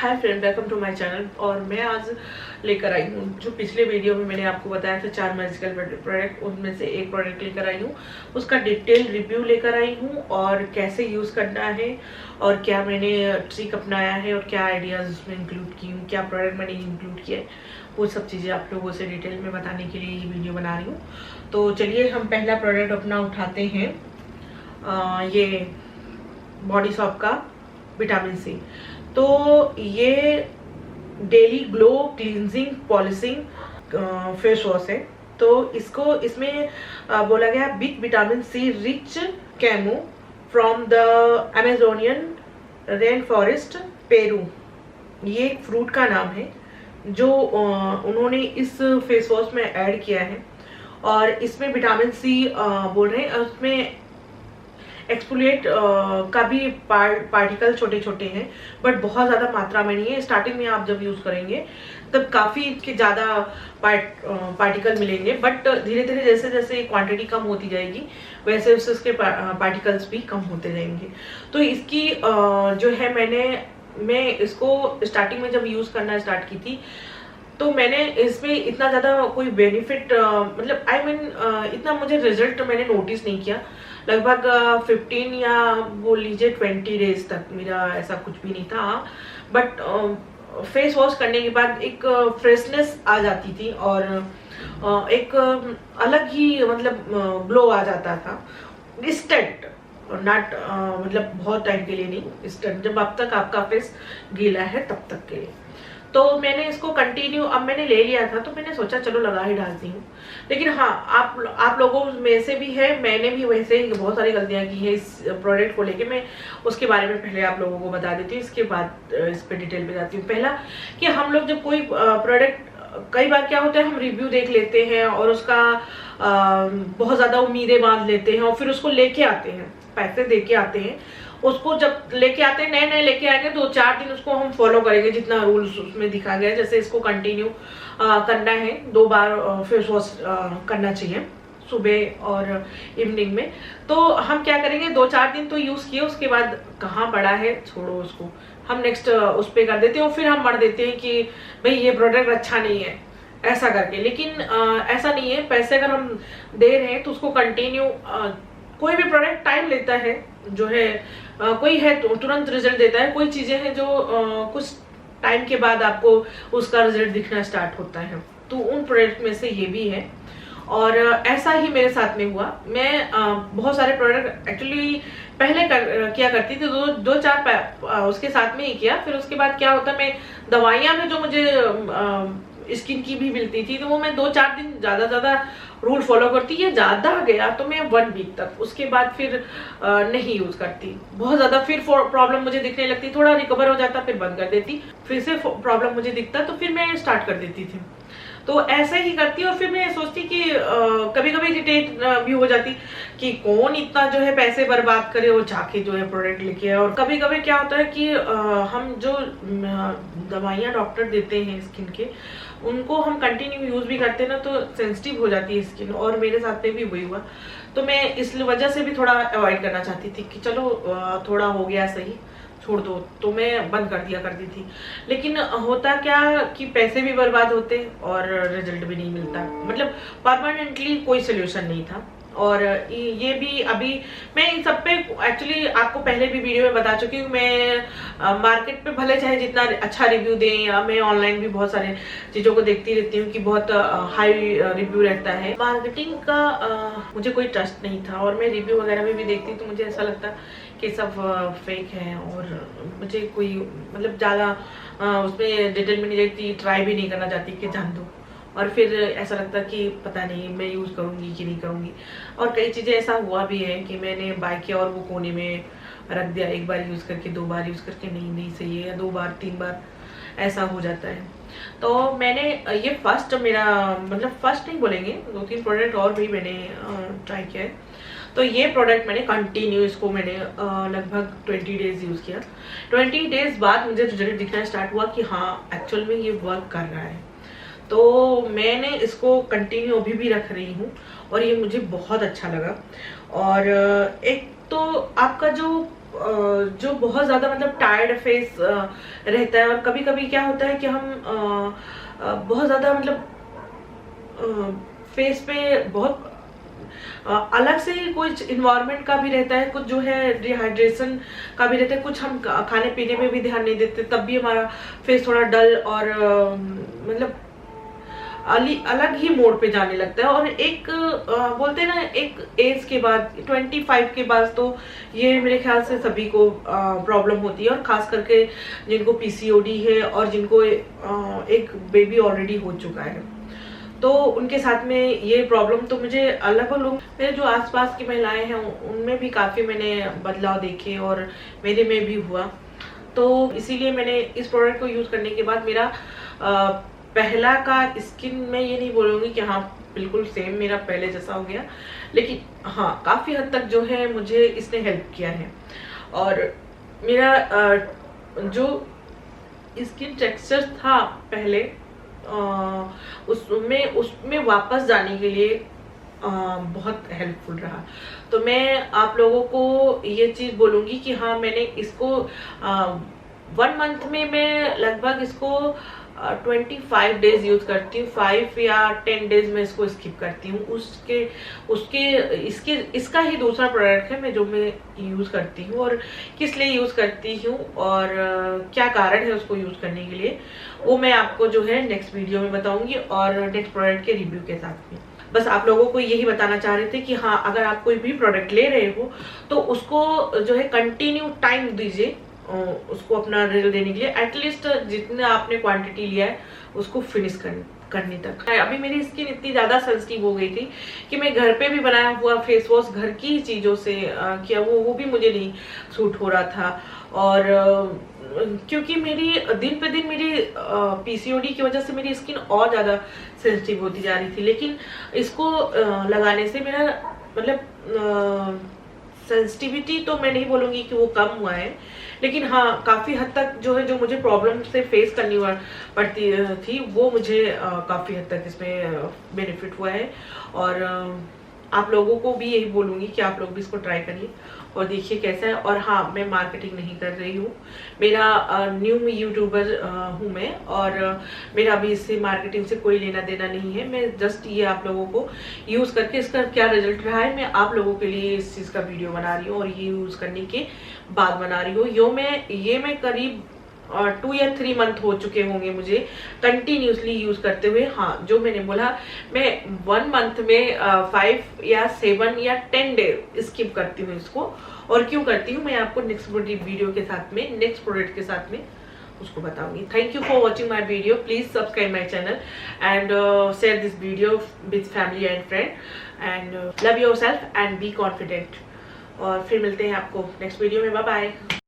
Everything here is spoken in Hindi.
Hi friend, welcome to my channel. और मैं आज लेकर आई हूँ, जो पिछले वीडियो में मैंने आपको बताया था 4 मैजिकल प्रोडक्ट, उनमें से एक प्रोडक्ट लेकर आई हूँ। उसका डिटेल रिव्यू लेकर आई हूँ और कैसे यूज़ करना है और क्या मैंने ट्रिक अपनाया है और क्या आइडियाज़ उसमें इंक्लूड की हूँ, क्या प्रोडक्ट मैंने इंक्लूड किया है, वो सब चीज़ें आप लोगों से डिटेल में बताने के लिए ये वीडियो बना रही हूँ। तो चलिए हम पहला प्रोडक्ट अपना उठाते हैं, ये बॉडी शॉप का विटामिन सी। तो ये daily glow cleansing polishing face wash है। तो इसको इसमें बोला गया with vitamin C rich camu from the Amazonian rain forest Peru. ये एक फ्रूट का नाम है जो उन्होंने इस फेस वॉश में ऐड किया है। और इसमें विटामिन सी बोल रहे हैं, उसमें एक्सफोलिएट का भी पार्टिकल छोटे छोटे हैं, बट बहुत ज़्यादा मात्रा में नहीं है। स्टार्टिंग में आप जब यूज़ करेंगे तब काफ़ी के ज़्यादा पार्टिकल मिलेंगे, बट धीरे धीरे जैसे जैसे क्वांटिटी कम होती जाएगी वैसे वैसे उसके पार्टिकल्स भी कम होते जाएंगे। तो इसकी जो है मैं इसको स्टार्टिंग में जब यूज़ करना स्टार्ट की थी तो मैंने इसमें इतना ज़्यादा कोई बेनिफिट मतलब इतना मुझे रिजल्ट मैंने नोटिस नहीं किया। लगभग 15 या बोल लीजिए 20 डेज तक मेरा ऐसा कुछ भी नहीं था। बट फेस वॉश करने के बाद एक फ्रेशनेस आ जाती थी और एक अलग ही मतलब ग्लो आ जाता था। इंस्टेंट नॉट मतलब बहुत टाइम के लिए नहीं, इंस्टेंट जब अब तक आपका फेस गीला है तब तक के लिए। तो मैंने इसको कंटिन्यू, अब मैंने ले लिया था तो मैंने सोचा चलो लगा ही डालती हूँ। लेकिन हाँ, आप लोगों में से भी है, मैंने भी वैसे ही बहुत सारी गलतियाँ की है इस प्रोडक्ट को लेके। मैं उसके बारे में पहले आप लोगों को बता देती हूँ, इसके बाद इस पर डिटेल में जाती हूँ। पहला कि हम लोग जब कोई प्रोडक्ट, कई बार क्या होता है हम रिव्यू देख लेते हैं और उसका बहुत ज़्यादा उम्मीदें बांध लेते हैं और फिर उसको लेके आते हैं, पैसे दे के आते हैं। उसको जब लेके आते हैं, नए नए लेके आएंगे तो 4 दिन उसको हम फॉलो करेंगे जितना रूल्स उसमें दिखा गया है। जैसे इसको कंटिन्यू करना है, 2 बार फेस वॉश करना चाहिए, सुबह और इवनिंग में। तो हम क्या करेंगे, 2-4 दिन तो यूज़ किए, उसके बाद कहाँ पड़ा है छोड़ो उसको, हम नेक्स्ट उस पर कर देते हैं और फिर हम मर देते हैं कि भाई ये प्रोडक्ट अच्छा नहीं है ऐसा करके। लेकिन ऐसा नहीं है, पैसे अगर हम दे रहे हैं तो उसको कंटिन्यू, कोई भी प्रोडक्ट टाइम लेता है जो है, कोई है तो तुरंत रिजल्ट देता है, कोई चीजें हैं जो कुछ टाइम के बाद आपको उसका रिजल्ट दिखना स्टार्ट होता है। तो उन प्रोडक्ट में से ये भी है और ऐसा ही मेरे साथ में हुआ। मैं बहुत सारे प्रोडक्ट एक्चुअली पहले किया करती थी, दो चार उसके साथ में ही किया। फिर उसके बाद क्या होता, मैं दवाइयाँ में जो मुझे स्किन की भी मिलती थी तो वो मैं 2-4 दिन ज्यादा रूल फॉलो करती है। ज्यादा गया तो मैं 1 वीक तक, उसके बाद फिर नहीं यूज करती बहुत ज्यादा। फिर प्रॉब्लम मुझे दिखने लगती, थोड़ा रिकवर हो जाता फिर बंद कर देती, फिर से प्रॉब्लम मुझे दिखता तो फिर मैं स्टार्ट कर देती थी। तो ऐसे ही करती और फिर मैं सोचती कि कभी कभी इरिटेट भी हो जाती कि कौन इतना जो है पैसे बर्बाद करे और जाके जो है प्रोडक्ट लेके आए। और कभी कभी क्या होता है कि हम जो दवाइयाँ डॉक्टर देते हैं स्किन के, उनको हम कंटिन्यू यूज भी करते हैं ना तो सेंसिटिव हो जाती है स्किन, और मेरे साथ में भी वही हुआ। तो मैं इस वजह से भी थोड़ा अवॉइड करना चाहती थी कि चलो थोड़ा हो गया सही, छोड़ दो, तो मैं बंद कर दिया करती थी। लेकिन होता क्या कि पैसे भी बर्बाद होते और रिजल्ट भी नहीं मिलता, मतलब परमानेंटली कोई सोल्यूशन नहीं था। और ये भी अभी मैं इन सब पे एक्चुअली आपको पहले भी वीडियो में बता चुकी हूँ। मैं मार्केट पे भले चाहे जितना अच्छा रिव्यू दें, या मैं ऑनलाइन भी बहुत सारे चीज़ों को देखती रहती हूँ कि बहुत हाई रिव्यू रहता है। मार्केटिंग का मुझे कोई ट्रस्ट नहीं था और मैं रिव्यू वगैरह में भी देखती तो मुझे ऐसा लगता कि सब फेक है और मुझे कोई मतलब ज़्यादा उसमें डिटेल में नहीं देखती, ट्राई भी नहीं करना चाहती कि जान दो। और फिर ऐसा लगता कि पता नहीं मैं यूज़ करूँगी कि नहीं करूँगी। और कई चीज़ें ऐसा हुआ भी है कि मैंने बाय किया और वो कोने में रख दिया, 1 बार यूज़ करके 2 बार यूज़ करके नहीं सही है, या 2 बार 3 बार ऐसा हो जाता है। तो मैंने ये फर्स्ट, मेरा मतलब फर्स्ट नहीं बोलेंगे, 2-3 प्रोडक्ट और भी मैंने ट्राई किया है। तो ये प्रोडक्ट मैंने कंटिन्यू, इसको मैंने लगभग 20 डेज यूज़ किया। 20 डेज बाद मुझे रिजल्ट दिखना स्टार्ट हुआ कि हाँ एक्चुअल में ये वर्क कर रहा है। तो मैंने इसको कंटिन्यू अभी भी रख रही हूँ और ये मुझे बहुत अच्छा लगा। और एक तो आपका जो जो बहुत ज़्यादा मतलब टायर्ड फेस रहता है, और कभी कभी क्या होता है कि हम बहुत ज़्यादा मतलब फेस पे बहुत अलग से ही कुछ इन्वायरमेंट का भी रहता है, कुछ जो है डिहाइड्रेशन का भी रहता है, कुछ हम खाने पीने में भी ध्यान नहीं देते, तब भी हमारा फेस थोड़ा डल और मतलब अलग ही मोड पे जाने लगता है। और एक बोलते हैं ना, एक एज के बाद 25 के बाद तो ये मेरे ख्याल से सभी को प्रॉब्लम होती है, और खास करके जिनको पीसीओडी है और जिनको एक बेबी ऑलरेडी हो चुका है, तो उनके साथ में ये प्रॉब्लम तो मुझे लगभग लोग मेरे जो आसपास की महिलाएं हैं उनमें भी काफ़ी मैंने बदलाव देखे, और मेरे में भी हुआ। तो इसीलिए मैंने इस प्रोडक्ट को यूज़ करने के बाद मेरा पहला का स्किन, मैं ये नहीं बोलूँगी कि हाँ बिल्कुल सेम मेरा पहले जैसा हो गया, लेकिन हाँ काफ़ी हद तक जो है मुझे इसने हेल्प किया है। और मेरा जो स्किन टेक्सचर था पहले, उसमें वापस जाने के लिए बहुत हेल्पफुल रहा। तो मैं आप लोगों को ये चीज़ बोलूँगी कि हाँ मैंने इसको 1 मंथ में मैं लगभग इसको 25 डेज यूज करती हूँ, 5 या 10 डेज में इसको स्किप करती हूँ। इसका ही दूसरा प्रोडक्ट है जो मैं यूज करती हूँ, और किस लिए यूज करती हूँ और क्या कारण है उसको यूज करने के लिए, वो मैं आपको जो है नेक्स्ट वीडियो में बताऊंगी, और नेक्स्ट प्रोडक्ट के रिव्यू के साथ में। बस आप लोगों को यही बताना चाह रहे थे कि हाँ अगर आप कोई भी प्रोडक्ट ले रहे हो तो उसको जो है कंटिन्यू टाइम दीजिए, उसको अपना रिजल्ट देने के लिए, एटलीस्ट जितना आपने क्वांटिटी लिया है उसको फिनिश करने तक। अभी मेरी स्किन इतनी ज़्यादा सेंसिटिव हो गई थी कि मैं घर पे भी बनाया हुआ फेस वॉश घर की चीज़ों से किया, वो भी मुझे नहीं सूट हो रहा था। और क्योंकि मेरी दिन पे दिन मेरी पीसीओडी की वजह से मेरी स्किन और ज़्यादा सेंसिटिव होती जा रही थी, लेकिन इसको लगाने से मेरा मतलब सेंसिटिविटी तो मैं नहीं बोलूँगी कि वो कम हुआ है, लेकिन हाँ काफ़ी हद तक जो है जो मुझे प्रॉब्लम से फेस करनी पड़ती थी वो मुझे काफ़ी हद तक इसमें बेनिफिट हुआ है। और आप लोगों को भी यही बोलूँगी कि आप लोग भी इसको ट्राई करिए और देखिए कैसा है। और हाँ मैं मार्केटिंग नहीं कर रही हूँ, मेरा न्यू यूट्यूबर हूँ मैं, और मेरा अभी इससे मार्केटिंग से कोई लेना देना नहीं है। मैं जस्ट ये आप लोगों को यूज़ करके इसका क्या रिजल्ट रहा है मैं आप लोगों के लिए इस चीज़ का वीडियो बना रही हूँ, और ये यूज़ करने के बाद बना रही हूँ। ये मैं करीब 2 या 3 मंथ हो चुके होंगे मुझे कंटिन्यूसली यूज करते हुए। हाँ जो मैंने बोला, मैं 1 मंथ में 5 या 7 या 10 डे स्किप करती हूँ इसको, और क्यों करती हूँ मैं आपको नेक्स्ट वीडियो के साथ में, नेक्स्ट प्रोडक्ट के साथ में उसको बताऊंगी। Thank you for watching my video, please subscribe my channel and share this video with family and friend, and love your self and be confident. और फिर मिलते हैं आपको नेक्स्ट वीडियो में, बाय बाय।